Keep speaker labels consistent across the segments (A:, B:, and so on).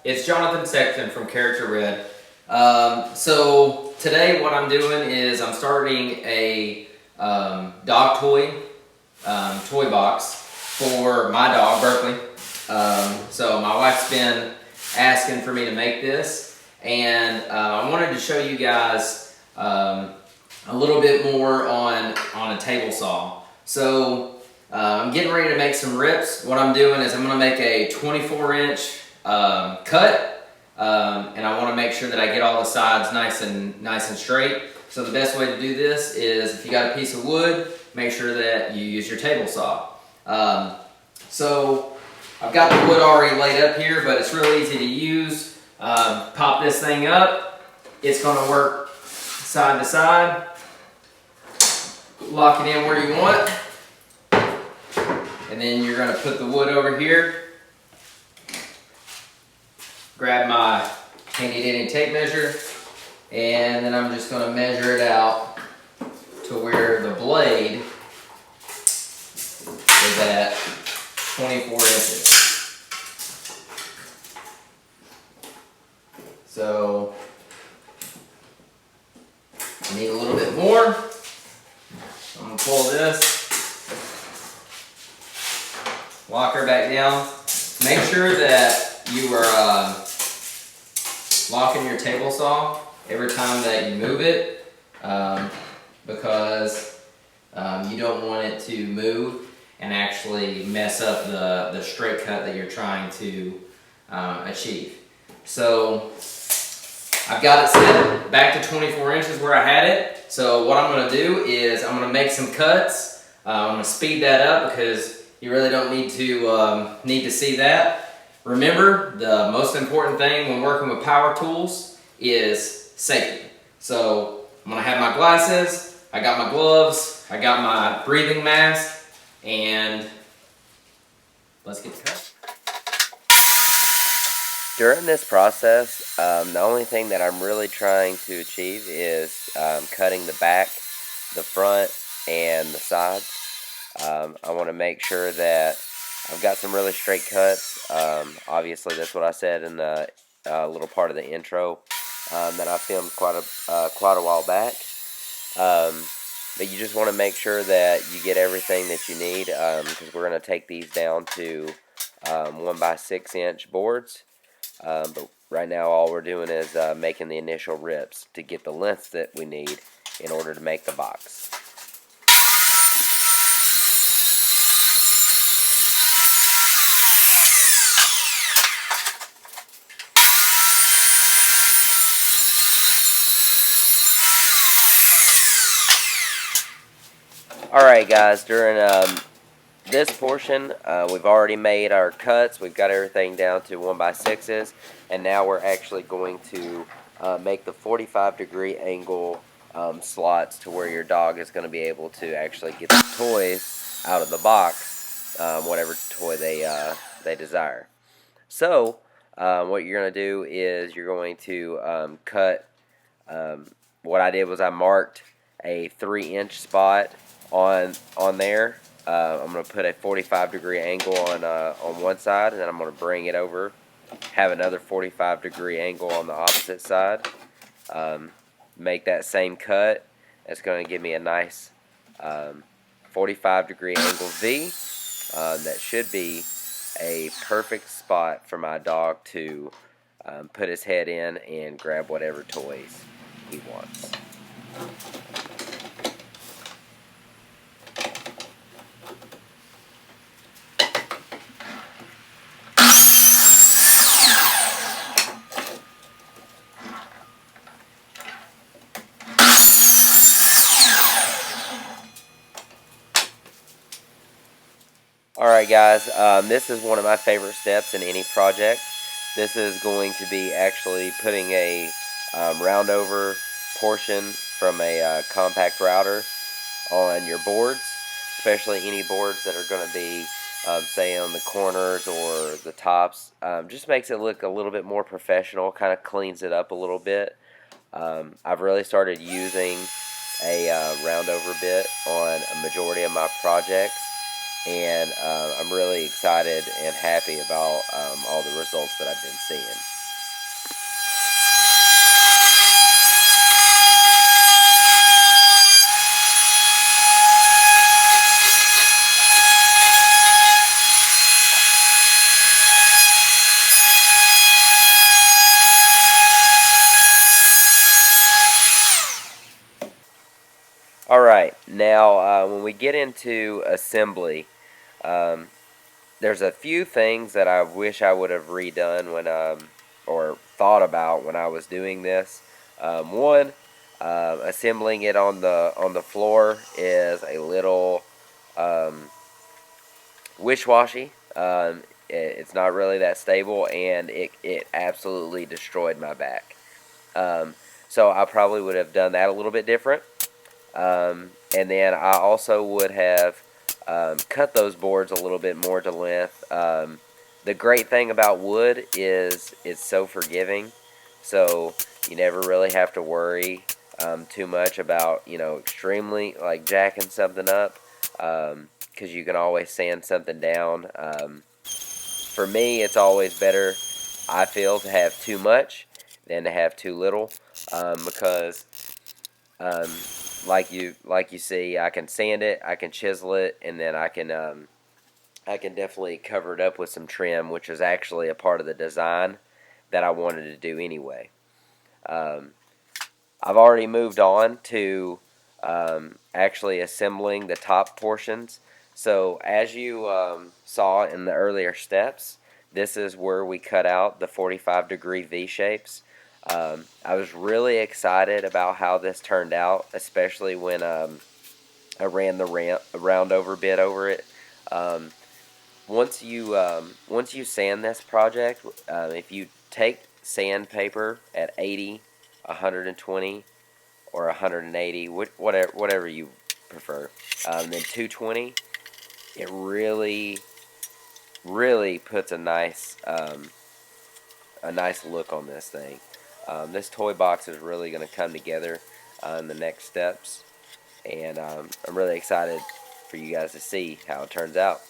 A: It's Jonathan Sexton from Character Red. So today what I'm doing is I'm starting a dog toy box for my dog, Berkeley. So my wife's been asking for me to make this, and I wanted to show you guys a little bit more on a table saw. So I'm getting ready to make some rips. What I'm doing is I'm going to make a 24-inch cut, and I want to make sure that I get all the sides nice and straight. So the best way to do this is, if you got a piece of wood, make sure that you use your table saw. So I've got the wood already laid up here, but it's real easy to use. Pop this thing up. It's going to work side to side. Lock it in where you want. And then you're going to put the wood over here. Grab my handy dandy tape measure, and then I'm just going to measure it out to where the blade is at 24 inches. So I need a little bit more. I'm going to pull this, lock her back down. Make sure that you are locking your table saw every time that you move it, because you don't want it to move and actually mess up the straight cut that you're trying to achieve. So I've got it set back to 24 inches where I had it. So what I'm going to do is I'm going to make some cuts. I'm going to speed that up because you really don't need to see that. Remember, the most important thing when working with power tools is safety. So I'm going to have my glasses, I got my gloves, I got my breathing mask, and let's get to cut.
B: During this process, the only thing that I'm really trying to achieve is cutting the back, the front, and the sides. I want to make sure that I've got some really straight cuts. Obviously, that's what I said in the little part of the intro that I filmed quite a while back. But you just want to make sure that you get everything that you need, because we're going to take these down to 1x6 inch boards. But right now, all we're doing is making the initial rips to get the length that we need in order to make the box. Alright guys, during this portion, we've already made our cuts. We've got everything down to 1x6s, and now we're actually going to make the 45-degree angle slots to where your dog is going to be able to actually get the toys out of the box, whatever toy they desire. So what you're going to do is you're going to cut. What I did was I marked a 3-inch spot on there. I'm going to put a 45-degree angle on one side, and then I'm going to bring it over, have another 45-degree angle on the opposite side, make that same cut. It's going to give me a nice 45-degree angle V. That should be a perfect spot for my dog to put his head in and grab whatever toys he wants. Alright guys, this is one of my favorite steps in any project. This is going to be actually putting a round over portion from a compact router on your boards, especially any boards that are going to be say on the corners or the tops. Just makes it look a little bit more professional, kind of cleans it up a little bit. I've really started using a round over bit on a majority of my projects, and I'm really excited and happy about all the results that I've been seeing. Alright, now when we get into assembly, um, there's a few things that I wish I would have redone when, or thought about when I was doing this. One, assembling it on the floor is a little wish-washy. It's not really that stable, and it absolutely destroyed my back. So I probably would have done that a little bit different. And then I also would have cut those boards a little bit more to length. The great thing about wood is it's so forgiving, so you never really have to worry too much about, extremely like jacking something up, because you can always sand something down. For me, it's always better, I feel, to have too much than to have too little, because um, like you see, I can sand it, I can chisel it, and then I can definitely cover it up with some trim, which is actually a part of the design that I wanted to do anyway. Um, I've already moved on to actually assembling the top portions. So as you saw in the earlier steps, this is where we cut out the 45-degree V-shapes. I was really excited about how this turned out, especially when I ran the round over bit over it. Um, once you sand this project, if you take sandpaper at 80, 120, or 180, whatever you prefer, then 220, it really puts a nice look on this thing. This toy box is really going to come together in the next steps, and I'm really excited for you guys to see how it turns out.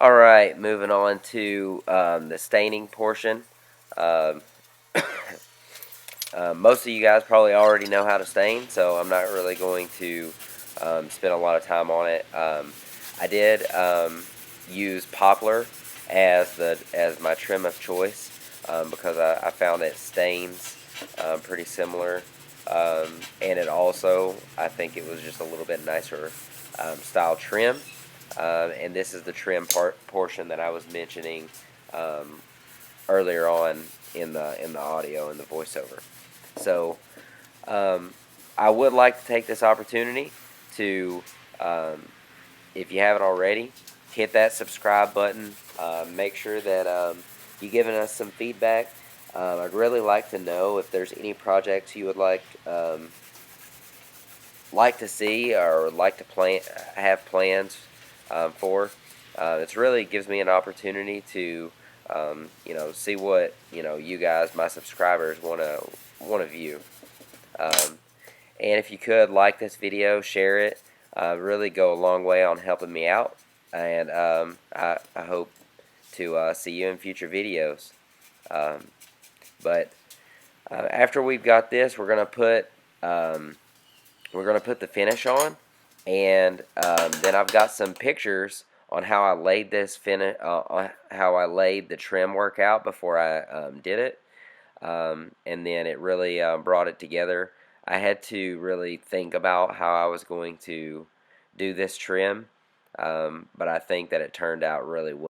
B: Alright, moving on to the staining portion. Um, most of you guys probably already know how to stain, so I'm not really going to spend a lot of time on it. I did use poplar as my trim of choice, because I found it stains pretty similar, and it also, I think it was just a little bit nicer style trim. And this is the trim portion that I was mentioning earlier on in the audio and the voiceover. So I would like to take this opportunity to, if you haven't already, hit that subscribe button. Make sure that you're giving us some feedback. I'd really like to know if there's any projects you would like to see or like to have plans for. It really gives me an opportunity to see what you guys, my subscribers, want to view. And if you could like this video, share it. Really go a long way on helping me out. And I hope to see you in future videos. But after we've got this, we're gonna put the finish on, and then I've got some pictures on how I laid this how I laid the trim work out before I did it, and then it really brought it together. I had to really think about how I was going to do this trim, but I think that it turned out really well.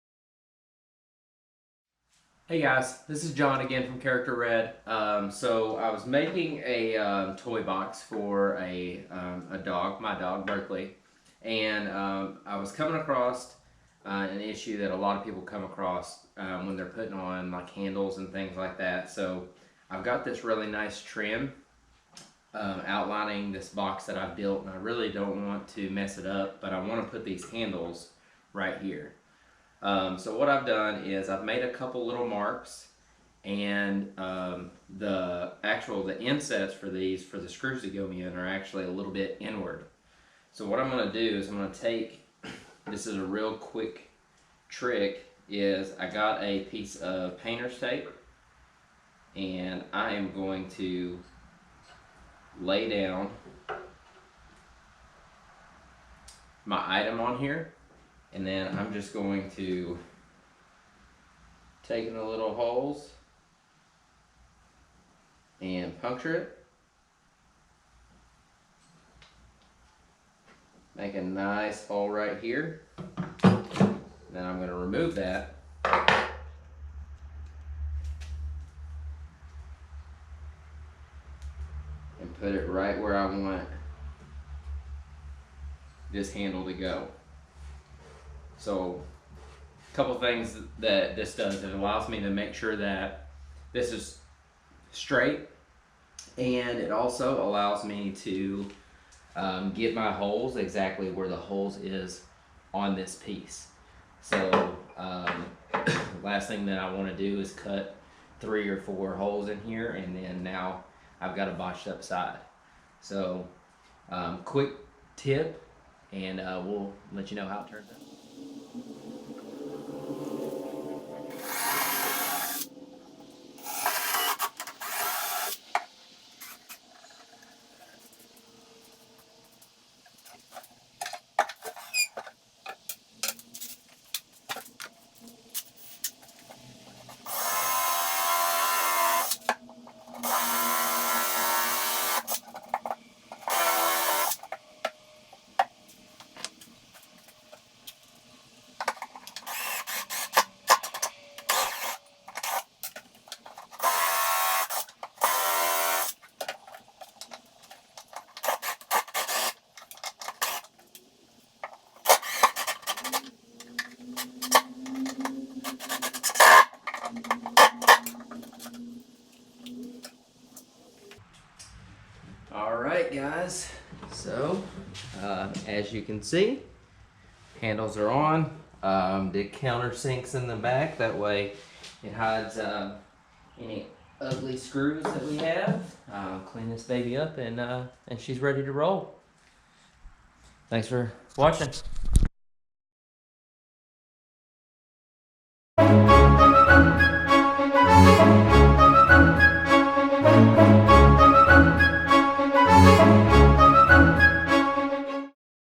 A: Hey guys, this is John again from Character Red. So I was making a toy box for a dog, my dog Berkeley, and I was coming across an issue that a lot of people come across when they're putting on like handles and things like that. So I've got this really nice trim outlining this box that I've built, and I really don't want to mess it up, but I want to put these handles right here. So what I've done is I've made a couple little marks, and the insets for these, for the screws that go in, are actually a little bit inward. So what I'm going to do is I'm going to take, this is a real quick trick, is I got a piece of painter's tape, and I am going to lay down my item on here, and then I'm just going to take in the little holes and puncture it. Make a nice hole right here. Then I'm going to remove that. And put it right where I want this handle to go. So a couple things that this does, it allows me to make sure that this is straight, and it also allows me to get my holes exactly where the holes is on this piece. So last thing that I want to do is cut 3 or 4 holes in here, and then now I've got a botched up side. So quick tip, and we'll let you know how it turns out. Alright guys, so as you can see, handles are on. The countersink's in the back, that way it hides any ugly screws that we have. Clean this baby up, and she's ready to roll. Thanks for watching.